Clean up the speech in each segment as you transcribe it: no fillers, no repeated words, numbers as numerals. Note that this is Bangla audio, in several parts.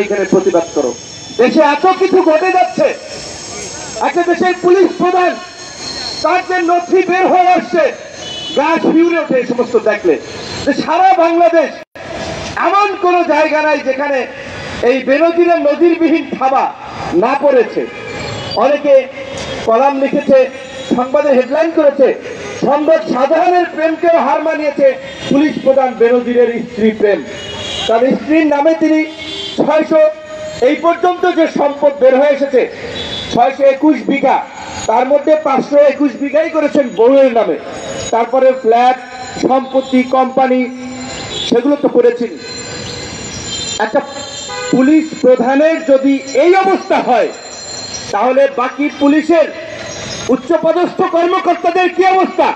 এখানে প্রতিবাদ করো। দেশে এত কিছু ঘটে যাচ্ছে, একটা দেশের পুলিশ প্রধান তার যে নথি বের হয়ে আসছে, গা শিউরে ওঠে এই সমস্ত দেখলে। সারা বাংলাদেশ এমন কোন জায়গা নাই যেখানে এই বেনজিরের নজিরবিহীন থাবা না পড়েছে। অনেকে কলাম লিখেছে, সংবাদে হেডলাইন করেছে, সম্রাট শাহজাহানের প্রেমকেও হার মানিয়েছে পুলিশ প্রধান বেনজিরের স্ত্রী প্রেম। তার স্ত্রীর নামে তিনি 600 এই পর্যন্ত যে সম্পদ বের হয়ে এসেছে 621 বিঘা, তার মধ্যে 521 বিঘাই করেছেন বউয়ের নামে। তারপরে ফ্ল্যাট, সম্পত্তি, কোম্পানি, সেগুলো তো করেছেন। একটা পুলিশ প্রধানের যদি এই অবস্থা হয়, তাহলে বাকি পুলিশের উচ্চপদস্থ কর্মকর্তাদের কি অবস্থা?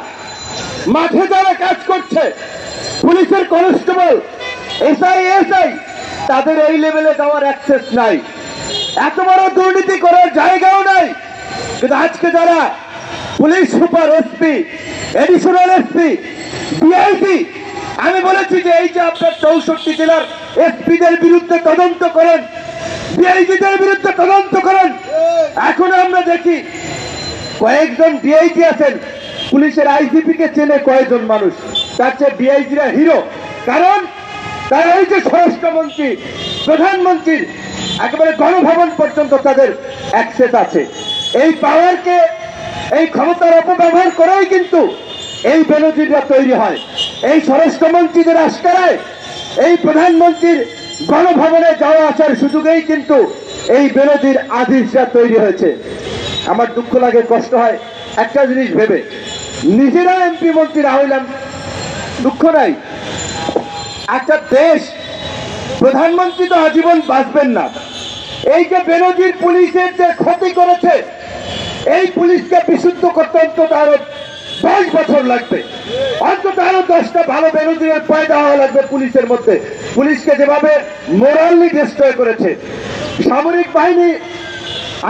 মাঠে যারা কাজ করছে, পুলিশের কনস্টেবল, এসআই, তাদের এই লেভেলে যাওয়ার অ্যাক্সেস নাই, এত বড় দুর্নীতি করার জায়গাও নাই। কিন্তু আজকে যারা police super, SP, additional SP, DIG, আমি বলেছি যে এই যে আপনার 64 জেলার এসপিদের বিরুদ্ধে তদন্ত করেন, ডিআইজিদের বিরুদ্ধে তদন্ত করেন। এখন আমরা দেখি কয়েকজন ডিআইজি আছেন, পুলিশের আইজিপি কে চেনে কয়েকজন মানুষ, তার চেয়ে ডিআইজিরা হিরো। কারণ তারা এই যে স্বরাষ্ট্রমন্ত্রী, প্রধানমন্ত্রীর একেবারে গণভবন পর্যন্ত তাদের অ্যাক্সেস আছে। এই পাওয়ারকে, এই ক্ষমতার অপব্যবহার করেই কিন্তু এই বেনজিররা তৈরি হয়। এই স্বরাষ্ট্রমন্ত্রীদের আস্কারায়, এই প্রধানমন্ত্রীর গণভবনে যাওয়া আসার সুযোগেই কিন্তু এই বেনজির আদিশরা তৈরি হয়েছে। আমার দুঃখ লাগে, কষ্ট হয় একটা জিনিস ভেবে, নিজেরা এমপি মন্ত্রীরা হইলাম, দুঃখ নাই। একটা দেশ, প্রধানমন্ত্রী তো আজীবন বাঁচবেন না। এই যে বেনজির পুলিশের যে ক্ষতি করেছে, এই পুলিশকে বিশুদ্ধ করতে অন্তত আরো 10 বছর লাগবে, অন্তত আরো 10টা ভালো বেনজিরের পয়দা হওয়া লাগবে পুলিশের মধ্যে। পুলিশকে যেভাবে মোরালি ডিস্ট্রয় করেছে, সামরিক বাহিনী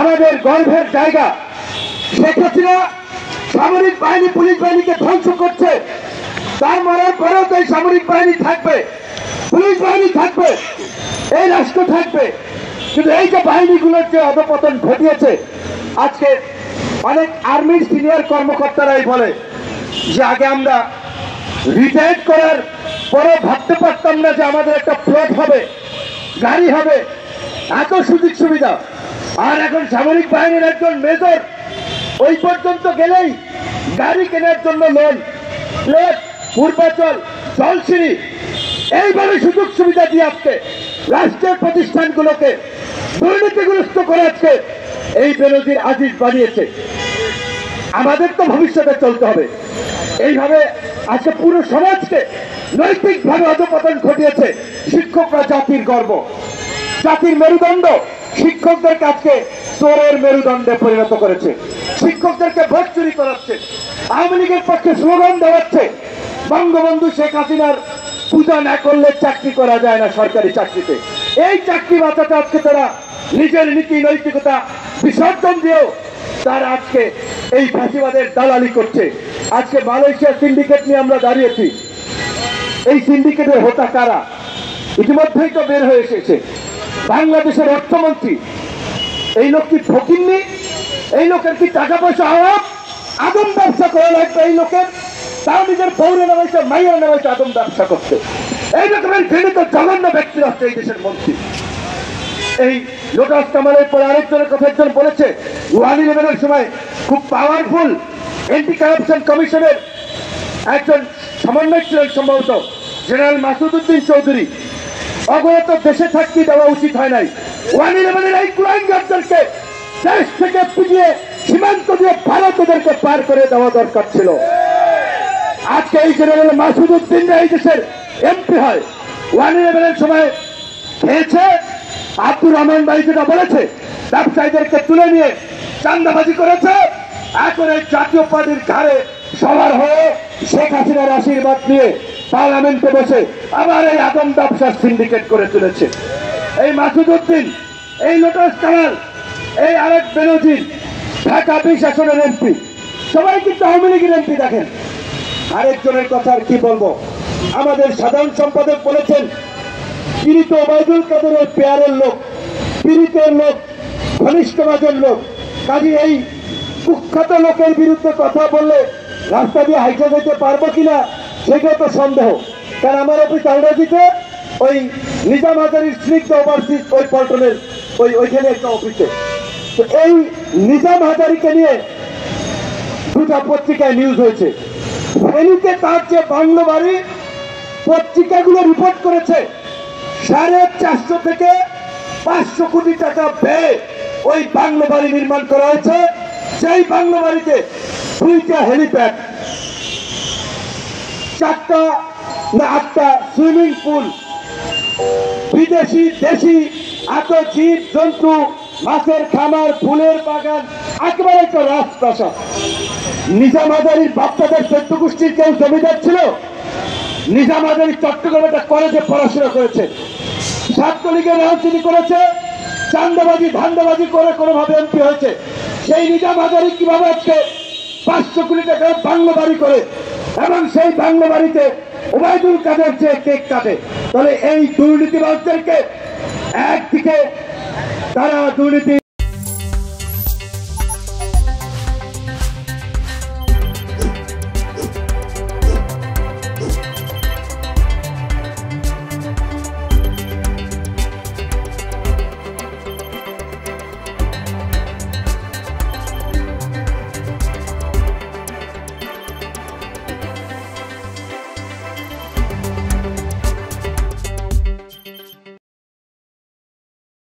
আমাদের গর্বের জায়গা, শেখ হাসিনা সামরিক বাহিনী, পুলিশ বাহিনীকে ধ্বংস করছে। তার মারার পরেও তো এই সামরিক বাহিনী থাকবে, পুলিশ বাহিনী থাকবে, এই রাষ্ট্র থাকবে। কিন্তু এই যে বাহিনীগুলোর যে অধপতন ঘটিয়েছে, আজকে অনেক আর্মির সিনিয়র কর্মকর্তারাই বলে যে আগে আমরা রিটায়ার্ড করার পরে ভাবতে পারতাম না যে আমাদের একটা প্লট হবে, গাড়ি হবে, এত সুযোগ সুবিধা। আর এখন সামরিক বাহিনীর একজন মেজর ওই পর্যন্ত গেলেই গাড়ি কেনার জন্য লোন, প্লেট, পূর্বাচল, জলসিঁড়ি, এইভাবে সুযোগ সুবিধা দিয়ে আজকে রাষ্ট্রের প্রতিষ্ঠানগুলোকে দুর্নীতিগ্রস্ত করে আজকে এই বেনজির আজিজ বানিয়েছে। আমাদের তো ভবিষ্যতে চলতে হবে। এইভাবে আজকে পুরো সমাজকে নৈতিকভাবে অধপতন ঘটিয়েছে। শিক্ষকরা জাতির গর্ব, জাতির মেরুদণ্ড, শিক্ষকদের কাছে চোরের মেরুদণ্ডে পরিণত করেছে। শিক্ষকদেরকে ভোট চুরি করাচ্ছে, আওয়ামী লীগের পক্ষে স্লোগান দেওয়াচ্ছে। বঙ্গবন্ধু শেখ হাসিনার পূজা না করলে চাকরি করা যায় না সরকারি চাকরিতে। এই চাকরি বাঁচাতে আজকে তারা নিজের নীতি নৈতিকতা বিসর্জন দিয়েও তারা আজকে এই ফাঁসিবাদের দালালি করছে। আজকে মালয়েশিয়ার সিন্ডিকেট নিয়ে আমরা দাঁড়িয়েছি। এই সিন্ডিকেটের হোতা কারা? ইতিমধ্যেই তো বের হয়ে এসেছে। বাংলাদেশের অর্থমন্ত্রী, এই লোক কি ফকিন্নি? এই লোকের কি টাকা পয়সা অভাব? আদম ব্যবসা করা লাগবে এই লোকের, তাও নিজের পৌরে নামাইছে, মাইয়ার নামাইছে আদম ব্যবসা করতে। এই রকমের ঘৃণিত জঘন্য ব্যক্তি হচ্ছে এই দেশের মন্ত্রী। এই লোটাস কামালের পরে আরেকজনের কথা একজন বলেছে, 1/11 সময় খুব পাওয়ারফুল এন্টি কারাপশন কমিশনের একজন সমন্বয়ক ছিলেন সম্ভবত জেনারেল মাসুদউদ্দিন চৌধুরী। অবনত দেশে থাকতে দেওয়া উচিত হয় নাই। 1/11 এই কুলাঙ্গারদেরকে দেশ থেকে পিটিয়ে সীমান্ত দিয়ে ভারতদেরকে পার করে দেওয়া দরকার ছিল। আজকে এই জেনারেল মাসুদউদ্দিন এই দেশের এমপি হয়, 1/11 সময় খেয়েছে। আব্দুর রহমান ভাই যেটা বলেছে, ব্যবসায়ীদেরকে তুলে নিয়ে চান্দাবাজি করেছে। এখন এই জাতীয় পার্টির ঘাড়ে সবার হয়ে শেখ হাসিনার আশীর্বাদ নিয়ে পার্লামেন্টে বসে আবার এই আদম ব্যবসার সিন্ডিকেট করে তুলেছে। এই মাসুদউদ্দিন, এই লোটাস কামাল, এই আরেক বেনজির, ঢাকা 20 আসনের এমপি, সবাই কিন্তু আওয়ামী লীগের এমপি। দেখেন আরেকজনের কথা আর কি বলবো, আমাদের সাধারণ সম্পাদক বলেছেন পীড়িত ওবায়দুল কাদেরের পেয়ারের লোক, পীড়িতের লোক, ঘনিষ্ঠ বাজের লোক। কাজে এই কুখ্যাত লোকের বিরুদ্ধে কথা বললে রাস্তা দিয়ে হাইটে যেতে পারবো কিনা সেটা তো সন্দেহ। কারণ আমার অফিস আলরাজিতে ওই নিজাম হাজারির স্নিগ্ধ ওভারসিজ ওই পল্টনের ওইখানে একটা অফিসে। তো এই নিজাম হাজারিকে নিয়ে দুটা পত্রিকায় নিউজ হয়েছে। ফেনীতে তার যে বাংলো বাড়ি, পত্রিকাগুলো রিপোর্ট করেছে 450 থেকে 500 কোটি টাকা ব্যয়ে ওই বাংলো বাড়ি নির্মাণ করা হয়েছে। সেই বাংলো বাড়িতে 2টা হেলিপ্যাড, 4টা না 8টা সুইমিং পুল, বিদেশি দেশি এত জীব জন্তু, মাছের খামার, ফুলের বাগান, একেবারে একটা রাজপ্রাসাদ। নিজাম হাজারির বাপ্পাদের 14 গোষ্ঠীর কেউ জমিদার ছিল? নিজাম হাজারি চট্টগ্রামে একটা কলেজে পড়াশোনা করেছে, ছাত্রলীগের রাজনীতি করেছে, চান্দাবাজি ধান্দাবাজি করে কোনোভাবে এমপি হয়েছে। সেই নিজাম হাজারি কিভাবে আজকে 500 কোটি টাকার বাংলো বাড়ি করে এবং সেই বাংলো বাড়িতে ওবায়দুল কাদের যে কেক কাটে? তাহলে এই দুর্নীতিবাজদেরকে একদিকে তারা দুর্নীতি